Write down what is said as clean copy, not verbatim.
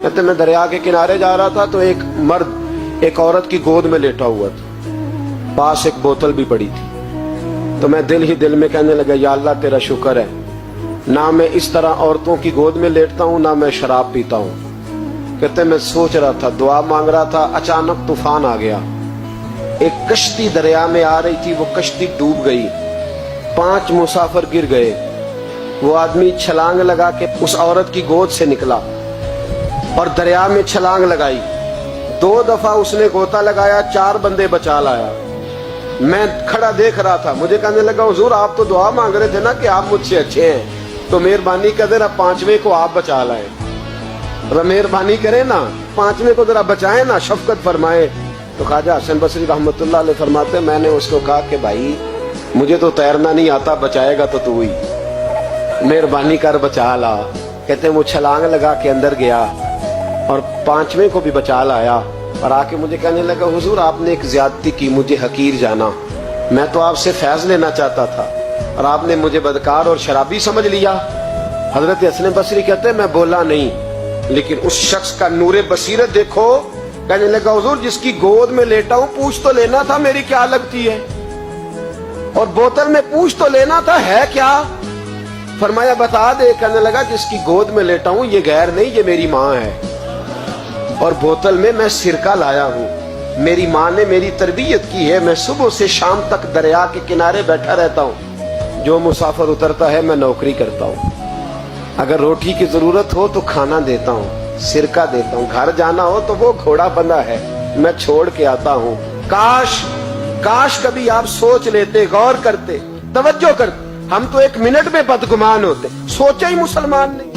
कहते मैं दरिया के किनारे जा रहा था तो एक मर्द एक औरत की गोद में लेटा हुआ था, पास एक बोतल भी पड़ी थी। तो मैं दिल ही दिल में कहने लगा, या अल्लाह तेरा शुक्र है, ना मैं इस तरह औरतों की गोद में लेटता हूँ, ना मैं शराब पीता हूँ। कहते मैं सोच रहा था, दुआ मांग रहा था, अचानक तूफान आ गया। एक कश्ती दरिया में आ रही थी, वो कश्ती डूब गई, 5 मुसाफिर गिर गए। वो आदमी छलांग लगा के उस औरत की गोद से निकला और दरिया में छलांग लगाई। 2 दफा उसने गोता लगाया, 4 बंदे बचा लाया। मैं खड़ा देख रहा था, मुझे कहने लगा, हुजूर आप तो दुआ मांग रहे थे ना कि आप मुझसे अच्छे हैं, तो मेहरबानी कर जरा 5वें को आप बचा लाए, मेहरबानी करें ना, 5वें को जरा बचाएं ना, शफकत फरमाए। तो ख्वाजा हसन बसरी रहमतुल्लाह अलैह फरमाते, मैंने उसको कहा कि भाई मुझे तो तैरना नहीं आता, बचाएगा तो तू ही, मेहरबानी कर बचा ला। कहते वो छलांग लगा के अंदर गया और 5वें को भी बचा लाया और आके मुझे कहने लगा, हुजूर आपने एक ज्यादती की, मुझे हकीर जाना, मैं तो आपसे फैज लेना चाहता था और आपने मुझे बदकार और शराबी समझ लिया। हजरत हसन बसरी कहते मैं बोला नहीं, लेकिन उस शख्स का नूरे बसीरत देखो। कहने लगा, हुजूर जिसकी गोद में लेटा हूं, पूछ तो लेना था मेरी क्या लगती है, और बोतल में पूछ तो लेना था है क्या। फरमाया बता दे। कहने लगा, जिसकी गोद में लेटा हूं ये गैर नहीं, ये मेरी माँ है, और बोतल में मैं सिरका लाया हूं, मेरी माँ ने मेरी तरबियत की है, मैं सुबह से शाम तक दरिया के किनारे बैठा रहता हूं, जो मुसाफिर उतरता है मैं नौकरी करता हूं, अगर रोटी की जरूरत हो तो खाना देता हूं, सिरका देता हूं, घर जाना हो तो वो घोड़ा बंधा है मैं छोड़ के आता हूं। काश कभी आप सोच लेते, गौर करते, तवज्जो करते, हम तो 1 मिनट में बदगुमान होते। सोचा ही मुसलमान ने।